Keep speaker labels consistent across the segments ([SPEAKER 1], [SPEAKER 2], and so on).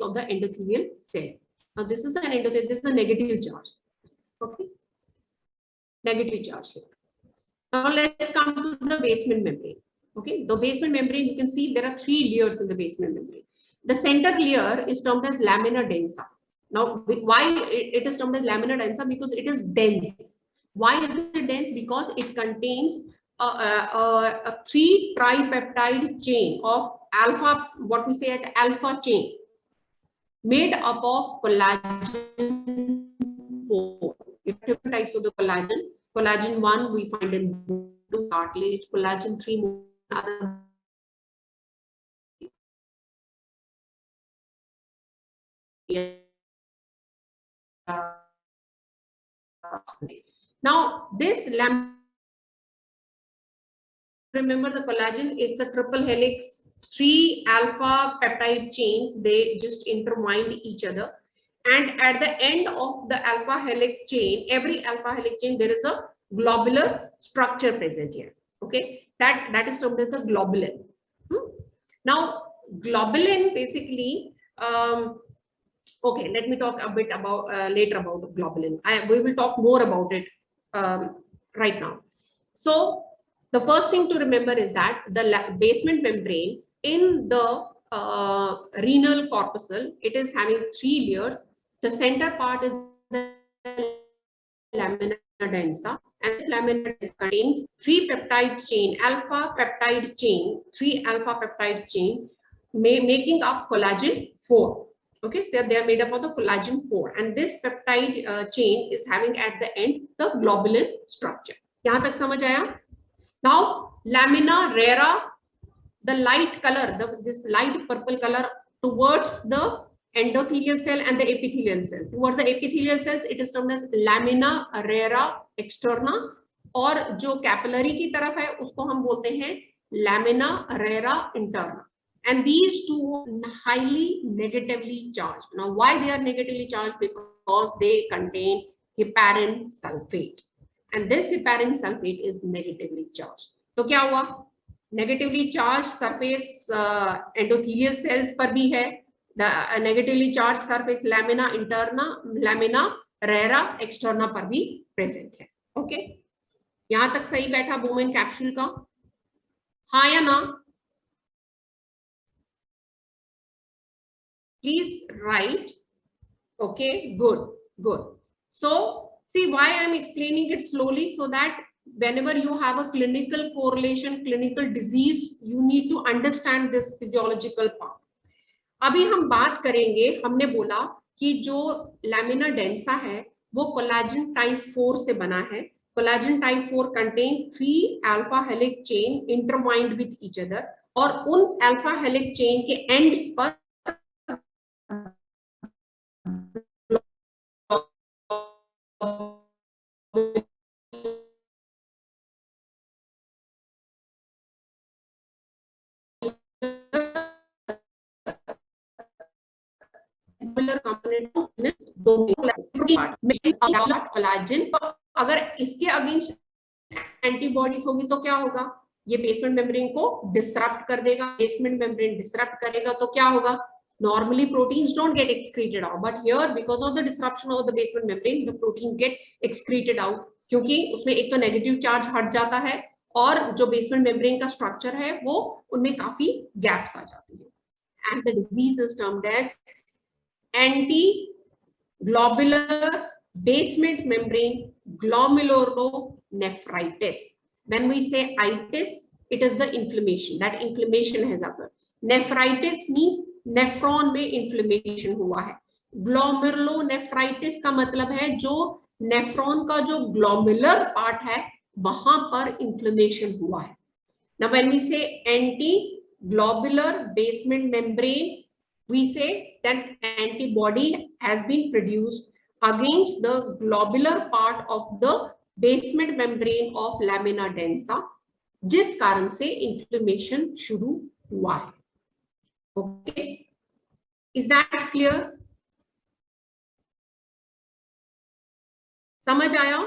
[SPEAKER 1] of the endothelial cell. Now this is an endothelial, this is a negative charge. Okay, negative charge here. Now let's come to the basement membrane. Okay, the basement membrane, you can see there are 3 layers in the basement membrane. The center layer is termed as lamina densa. Now, why it is termed as lamina densa? Because it is dense. Why is it dense? Because it contains a 3 tripeptide chain of alpha, what we say at alpha chain, made up of collagen 4. Different types of the collagen. Collagen 1 we find in cartilage, collagen 3 other. Now this remember the collagen, it's a triple helix, 3 alpha peptide chains, they just intertwined each other, and at the end of the alpha helix chain, every alpha helix chain, there is a globular structure present here. Okay, that is termed as the globulin. Now globulin basically, okay, let me talk a bit about later about globulin. We will talk more about it right now. So the first thing to remember is that the basement membrane in the renal corpuscle, it is having 3 layers. The center part is the lamina densa, and this lamina densa contains 3 peptide chain, alpha peptide chain, 3 alpha peptide chain, making up collagen 4. Okay, so they are made up of the collagen 4, and this peptide chain is having at the end the globulin structure. यहाँ तक समझ आया? Now lamina rara, the light color, this light purple color towards the endothelial cell and the epithelial cell. Towards the epithelial cells, it is termed as lamina rara externa, और जो capillary की तरफ है उसको हम बोलते हैं lamina rara interna. And these two are highly negatively charged. Now, why they are negatively charged? Because they contain heparin sulfate, and this heparin sulfate is negatively charged. तो क्या हुआ? Negatively charged surface endothelial cells पर भी है. The negatively charged surface lamina interna, lamina rara externa पर भी present है. Okay? यहाँ तक सही बैठा Bowman capsule का? हाँ या ना? Please write. Okay, good. So see why I'm explaining it slowly, so that whenever you have a clinical correlation, clinical disease, you need to understand this physiological part. अभी हम बात करेंगे, हमने बोला कि जो लैमिना डेंसा है वो कोलाजन टाइप 4 से बना है. Collagen type 4 contain 3 alpha helix chain intertwined with each other, और उन अल्फा हेलिक्स चेन के एंड्स पर कोलाजन, अगर इसके अगेंस्ट एंटीबॉडीज होगी तो क्या होगा? ये बेसमेंट मेम्ब्रेन को डिसरप्ट कर देगा. बेसमेंट मेम्ब्रेन डिसरप्ट करेगा तो क्या होगा? Normally proteins don't get excreted out, but here because of the disruption of the basement membrane, the protein get excreted out, क्योंकि उसमें एक तो नेगेटिव चार्ज हट जाता है और जो बेसमेंट मेम्ब्रेन का स्ट्रक्चर है वो उनमें काफी गैप्स आ जाती है. And the disease is termed as anti-globular basement membrane glomerulonephritis. When we say itis, it is the inflammation. That inflammation has occurred. Nephritis means nephron में इन्फ्लेमेशन हुआ है. ग्लोमेरुलोनेफ्राइटिस का मतलब है जो नेफ्रॉन का जो ग्लोमेरुलर पार्ट है वहां पर इन्फ्लेमेशन हुआ है. Now when we say anti-globular basement membrane, we say that antibody has been produced against the globular part of the basement membrane of lamina densa, जिस कारण से इन्फ्लेमेशन शुरू हुआ है. Okay, is that clear? समझ आया?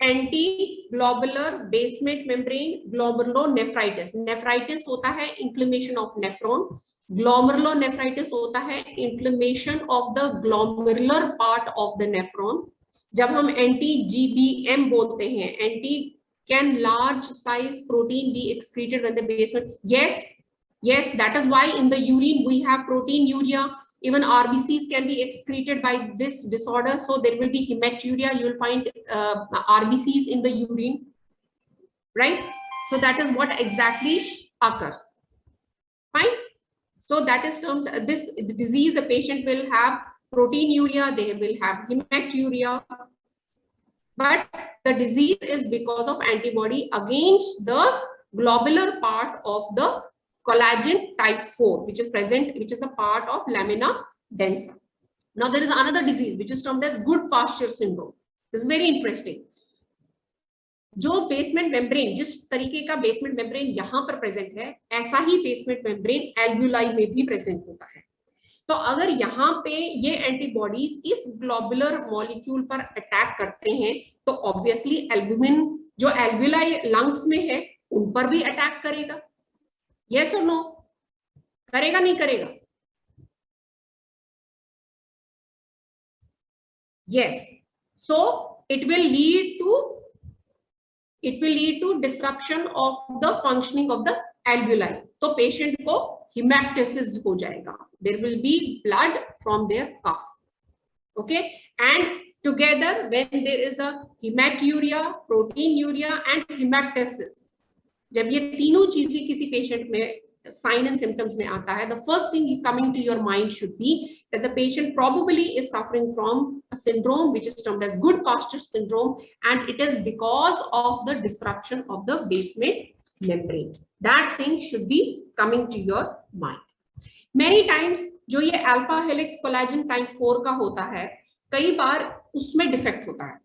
[SPEAKER 1] Anti-globular basement membrane glomerulonephritis. Nephritis होता है इन्फ्लेमेशन ऑफ नेफ्रॉन, ग्लोमेरुलोनेफ्राइटिस होता है inflammation of the glomerular part of the nephron. जब हम एंटी GBM बोलते हैं, anti can large size protein be excreted when the basement, yes, that is why in the urine we have proteinuria. Even RBCs can be excreted by this disorder, so there will be hematuria. You will find RBCs in the urine, right? So that is what exactly occurs. Fine. So that is termed this disease. The patient will have proteinuria, they will have hematuria, but the disease is because of antibody against the globular part of the collagen type 4, which is present, which is a part of lamina densa. Now there is another disease which is termed as good posture syndrome. This is very interesting. जो basement membrane, जिस तरीके का basement membrane यहाँ पर present है, ऐसा ही basement membrane alveoli में भी प्रेजेंट होता है। तो अगर यहाँ पे ये एंटीबॉडीज इस ग्लोबुलर मॉलिक्यूल पर अटैक करते हैं तो ऑब्वियसली एल्बुमिन जो एल्व्यूलाई लंग्स में है उन पर भी अटैक करेगा। यस और नो? करेगा नहीं करेगा? Yes. So it will lead to disruption of the functioning of the alveoli. तो पेशेंट को हेमेप्टाइसिस हो जाएगा, there will be blood from their cough, okay? And together when there is a hematuria, proteinuria and hemoptysis, जब ये तीनों चीजें किसी patient में साइन एंड सिम्टम्स में आता है, the first thing coming to your mind should be that the patient probably is suffering from a syndrome which is termed as good posture syndrome, and it is because of the disruption of the basement membrane. That thing should be coming to your mind. Many times जो ये alpha helix collagen type 4 का होता है, कई बार उसमें defect होता है,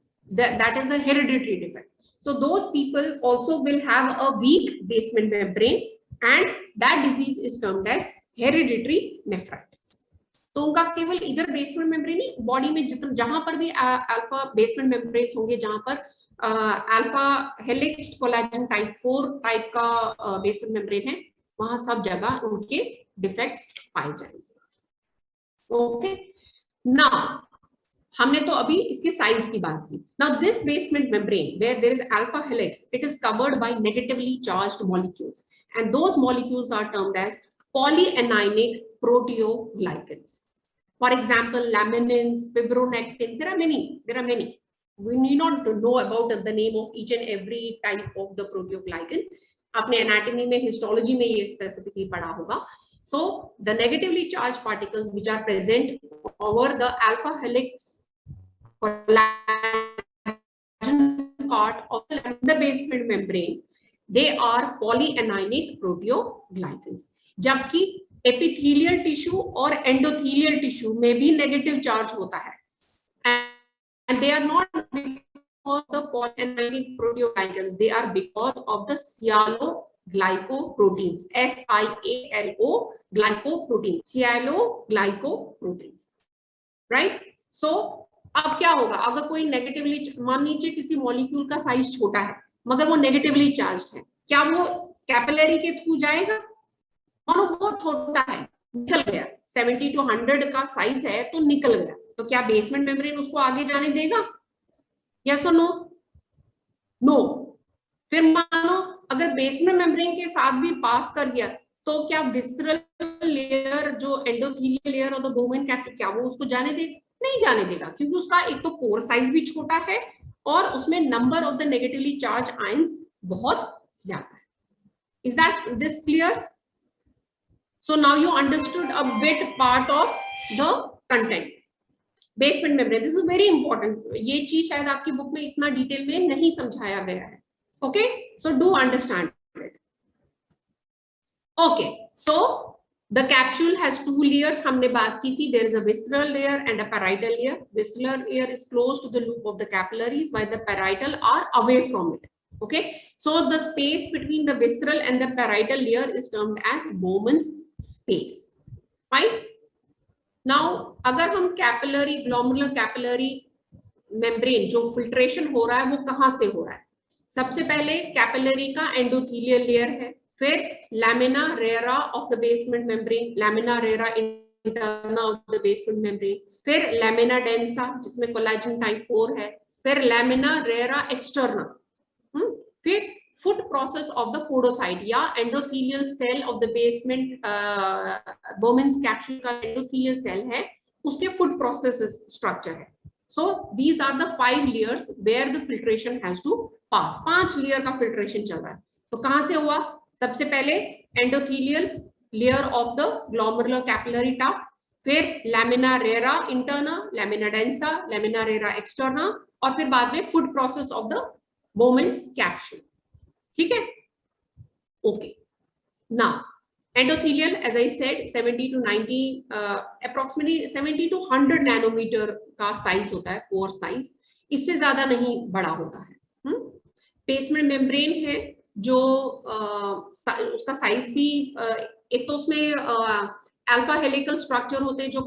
[SPEAKER 1] that is a hereditary defect. So those people also will have a weak basement membrane and that disease is termed as hereditary nephritis. तो उनका केवल इधर बेसमेंट मेम्ब्रेन नहीं, बॉडी में जितना जहां पर भी अल्फा बेसमेंट मेम्ब्रेन्स होंगे, जहां पर alpha helix collagen type 4 type का बेसमेंट मेम्ब्रेन है, वहां सब जगह उनके डिफेक्ट्स पाए जाएंगे। ओके, नाउ हमने तो अभी इसके साइज की बात की। Now this basement membrane where there is alpha helix, it is covered by negatively charged molecules and those molecules are termed as polyanionic proteoglycans. For example, laminins, fibronectin, there are many. We need not to know about the name of each and every type of the proteoglycan. आपने anatomy में, histology में ये specifically पढ़ा होगा. So the negatively charged particles which are present over the alpha helix collagen part of the basement membrane, they are polyanionic proteoglycans. जबकि epithelial tissue और endothelial tissue में भी नेगेटिव चार्ज होता है, and they are not because the polyanionic proteoglycans, they are because of the sialoglycoproteins, SIALO glycoproteins, sialoglycoproteins, right? So अब क्या होगा अगर कोई नेगेटिवली, मान लीजिए किसी मॉलिक्यूल का साइज छोटा है मगर वो नेगेटिवली चार्ज है, क्या वो कैपिलरी के थ्रू जाएगा? मानो बहुत छोटा है, निकल गया, 70 to 100 का साइज है तो निकल गया, तो क्या बेसमेंट मेम्ब्रेन उसको आगे जाने देगा? यस और नो? नो। फिर मानो अगर बेसमेंट मेम्ब्रेन के साथ भी पास कर गया तो क्या विसरल लेयर जो एंडोथेलियल लेयर और द बोमेन कैप्सूल, क्या वो उसको जाने देगा? नहीं जाने देगा, क्योंकि उसका एक तो पोर साइज भी छोटा है और उसमें number of the negatively charge ions बहुत ज्यादा है. Is that this clear? So now you understood a bit part of the content. Basement membrane, this is very important. ये चीज शायद आपकी बुक में इतना डिटेल में नहीं समझाया गया है. Okay, so do understand it. Okay, so the capsule has two layers. हमने बात की थी. There is a visceral layer and a parietal layer. Visceral layer is close to the loop of the capillaries, while the parietal are away from it. Okay, so the space between the visceral and the parietal layer is termed as Bowman's space. Fine. Now अगर हम capillary, glomerular capillary membrane जो filtration हो रहा है वो कहां से हो रहा है? सबसे पहले कैपिलरी का एंडोथेलियल लेयर है, फिर lamina rara of the basement membrane, lamina rara interna of the basement membrane, फिर लैमिना डेंसा जिसमें कोलेजन टाइप 4 है, फिर लैमिना रेरा एक्सटर्ना, फिर foot process of the podocyte या endothelial cell of the basement Bowman's capsule का endothelial cell है, उसके foot process structure है. So these are the 5 layers where the filtration has to pass. 5 layer का filtration चल रहा है. तो कहां से हुआ? सबसे पहले endothelial layer of the glomerular capillary tuft, फिर lamina rara interna, lamina densa, lamina rara externa, और फिर बाद में foot process of the Bowman's capsule. ठीक है, okay. Now endothelial, as I said, 70 to 90 approximately 70 to 100 nanometre का size होता है, पोर साइज, इससे ज्यादा नहीं बड़ा होता है. बेसमेंट मेम्ब्रेन है जो उसका साइज भी एक तो उसमें अल्फा हेलिकल स्ट्रक्चर होते हैं जो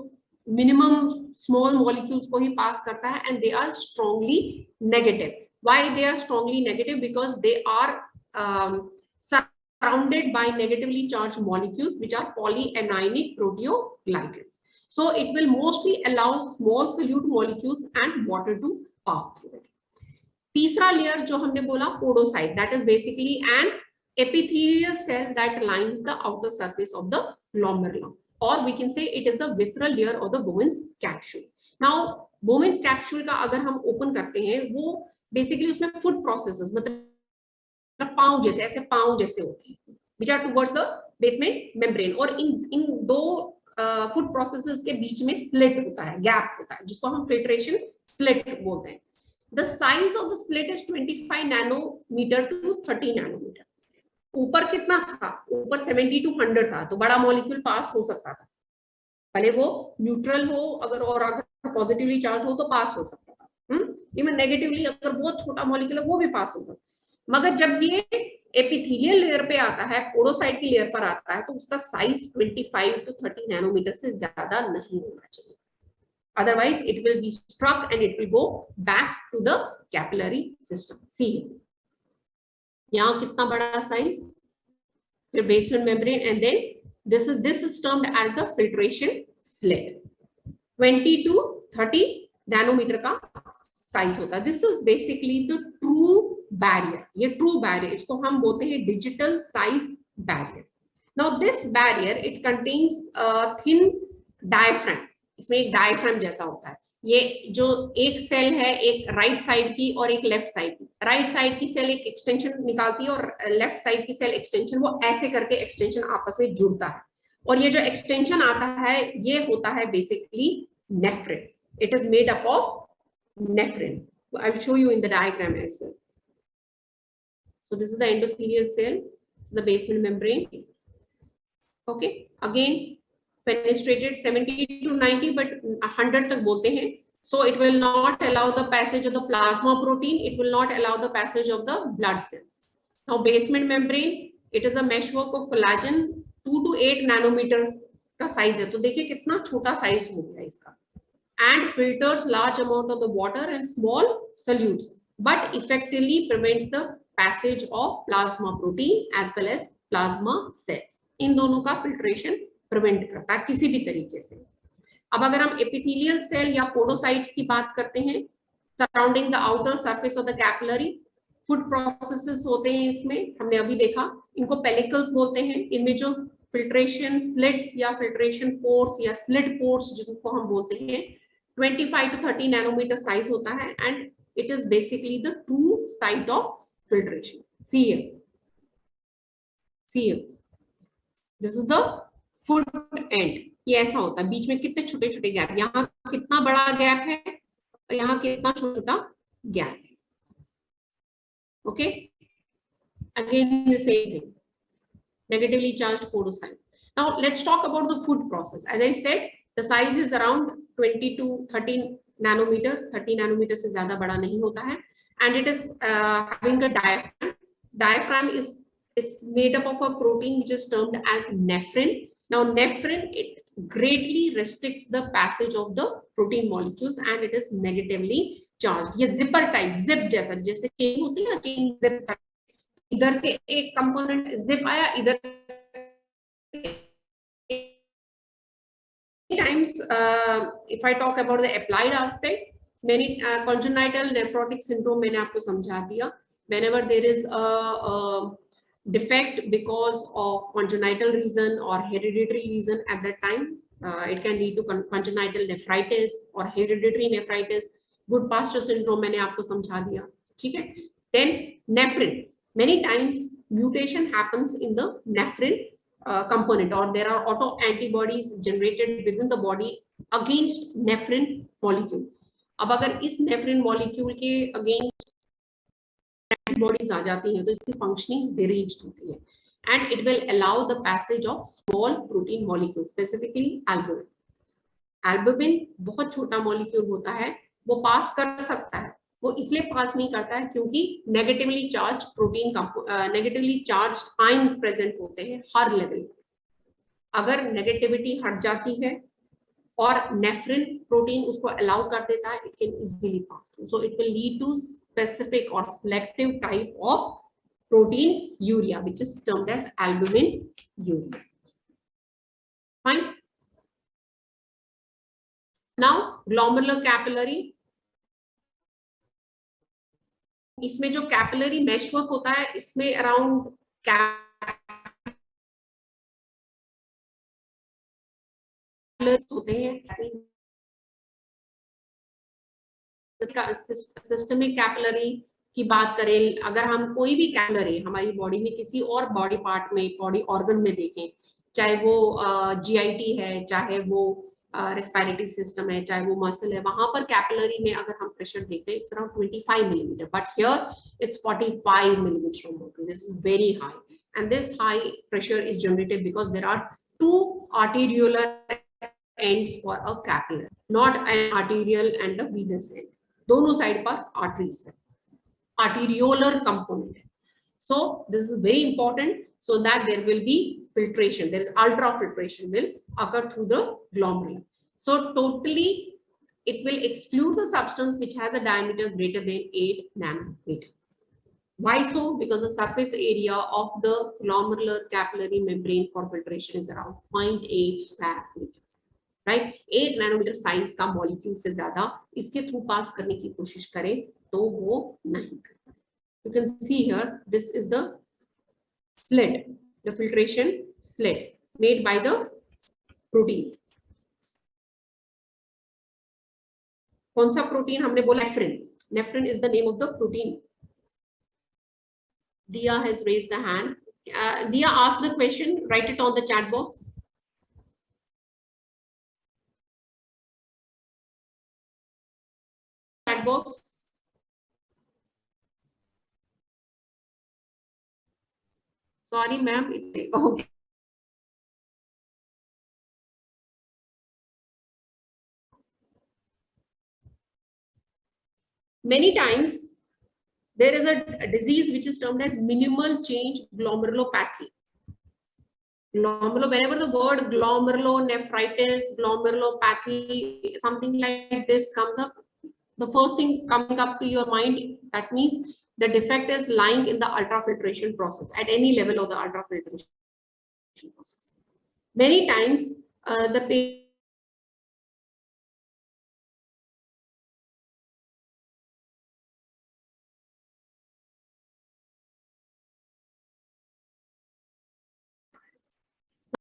[SPEAKER 1] मिनिमम स्मॉल मॉलिक्यूल्स को ही पास करता है, and they are strongly negative. Why they are strongly negative? Because they are surrounded by negatively charged molecules which are polyanionic proteoglycans. So it will mostly allow small solute molecules and water to pass through it. तीसरा layer जो हमने बोला podocyte, that is basically an epithelial cell that lines the outer surface of the glomerulus, or we can say it is the visceral layer of the Bowman's capsule. Now Bowman's capsule का अगर हम open करते हैं, वो basically उसमें food processes, मतलब पाँव जैसे, ऐसे पाँव जैसे होते हैं, which are towards the basement membrane, और इन दो फूड प्रोसेसेस के बीच में स्लिट होता है, गैप होता है, जिसको हम फिल्ट्रेशन स्लिट बोलते हैं. The size of the slit is 25 nanometer to 30 nanometer. ऊपर कितना था? ऊपर 70 to 100 था, तो बड़ा मॉलिक्यूल पास हो सकता था, भले वो न्यूट्रल हो, और अगर पॉजिटिवली चार्ज हो तो पास हो सकता था. इवन नेगेटिवली अगर बहुत छोटा मॉलिक्यूल है वो भी पास हो सकता है. मगर जब ये एपिथेलियल लेयर पे आता है, पोडोसाइट की लेयर पर आता है, तो उसका साइज 25 to 30 नैनोमीटर से ज्यादा नहीं होना चाहिए. Otherwise it will be struck and it will go back to the capillary system. See यहाँ कितना बड़ा साइज, फिर basement membrane, and then this is termed as the filtration slit. 20 to 30 nanometre का साइज होता है. This is basically the true barrier. ये true barrier, इसको हम बोलते हैं digital size barrier. Now this barrier it contains thin diaphragm. इसमें एक डायफ्राम जैसा होता है. ये जो एक सेल है, एक राइट साइड की और एक लेफ्ट साइड की. राइट साइड की सेल एक एक्सटेंशन निकालती है और लेफ्ट साइड की सेल एक्सटेंशन, वो ऐसे करके एक्सटेंशन आपस में जुड़ता है. और ये जो एक्सटेंशन आता है ये होता है basically नेफ्रिन. It is made up of nephrin. I will show you in the diagram as well. So this is the endothelial cell, the basement membrane. Okay, again fenestrated 70 to 90 but 100 तक बोलते हैं. So it will not allow the passage of the plasma protein, it will not allow the passage of the blood cells. Now basement membrane, it is a meshwork of collagen. 2 to 8 nanometers का size है. तो देखिए कितना छोटा size हो गया इसका. And filters large amount of the water and small solutes, but effectively prevents the passage of plasma protein as well as plasma cells. इन दोनों का filtration prevent करता है किसी भी तरीके से. अब अगर हम epithelial cell या podocytes की बात करते हैं, surrounding the outer surface of the capillary, food processes होते हैं इसमें, हमने अभी देखा. इनको pellicles बोलते हैं. इनमें जो filtration slits या filtration pores या slit pores जिसको हम बोलते हैं, 25 to 30 nanometer size होता है, and it is basically the true site of filtration. See here, see here, this is the foot end. ये ऐसा होता है, बीच में कितने छोटे छोटे गैप, यहाँ कितना बड़ा गैप है और यहाँ कितना छोटा गैप है. Okay, again the same thing, negatively charged podocyte. Now let's talk about the food process. As I said, the size is around 20 to 30 nanometer. 30 nanometer से ज्यादा बड़ा नहीं होता है, and it is having a diaphragm. Diaphragm is made up of a protein which is termed as nephrin. Now nephrin, it greatly restricts the passage of the protein molecules and it is negatively charged. ये zipper type, zip जैसा, जैसे chain होती है ना, chain zip type, इधर से एक component zip आया, इधर times if I talk about the applied aspect, many congenital nephrotic syndrome मैंने आपको समझा दिया. Whenever there is a defect because of congenital reason or hereditary reason at that time, it can lead to congenital nephritis or hereditary nephritis. Goodpasture syndrome मैंने आपको समझा दिया, ठीक है. Then nephrin, many times mutation happens in the nephrin component, or there are auto antibodies generated within the body against nephrin molecule. अब अगर इस nephrin molecule के against antibodies आ जाती हैं तो इसकी functioning deranged होती है, and it will allow the passage of small protein molecules, specifically albumin. Albumin बहुत छोटा molecule होता है, वो पास कर सकता है. वो इसलिए पास नहीं करता है क्योंकि negatively charge protein negatively charge ions present होते हैं हर लेवल पर. अगर नेगेटिविटी हट जाती है और नेफ्रिन प्रोटीन उसको अलाउ कर देता है, it can easily pass through. So it will lead to specific और selective type of proteinuria which is termed as albuminuria. Fine. Now glomerular capillary, इसमें जो कैपिलरी मेशवर्क होता है इसमें अराउंड होते हैं. सिस्टमिक कैपिलरी की बात करें, अगर हम कोई भी कैपिलरी हमारी बॉडी में किसी और बॉडी पार्ट में, बॉडी ऑर्गन में देखें, चाहे वो जीआईटी है, चाहे वो रेस्पिरेटरी सिस्टम है, चाहे वो मसल है, वहां पर कैपिलरी में अगर हम प्रेशर देखते हैं it's around 25 millimeter, but here it's 45 millimeter of mercury. This is very high, and this high pressure is generated because there are two arteriolar ends for a capillary, not an arterial and a venous end. दोनों side पर arteries है, arteriolar component. So this is very important, so that there will be filtration, there is ultrafiltration will occur through the glomeruli. So totally it will exclude the substance which has a diameter greater than 8 nanometer. Why so? Because the surface area of the glomerular capillary membrane for filtration is around 0.8 square meter. Right. 8 nanometer size का molecule से ज्यादा इसके through pass करने की कोशिश करें तो वो नहीं करता. You can see here this is the slit, the filtration slit made by the protein. कौन सा प्रोटीन हमने बोला? नेफ्रिन. नेफ्रिन is the name of the protein. Dia has raised the hand. Dia, ask the question, write it on the chat box. Box. Sorry, ma'am. Okay. Many times there is a disease which is termed as minimal change glomerulopathy. Whenever the word glomerulonephritis, glomerulopathy, something like this comes up, the first thing coming up to your mind, that means the defect is lying in the ultrafiltration process, at any level of the ultrafiltration process. Many times the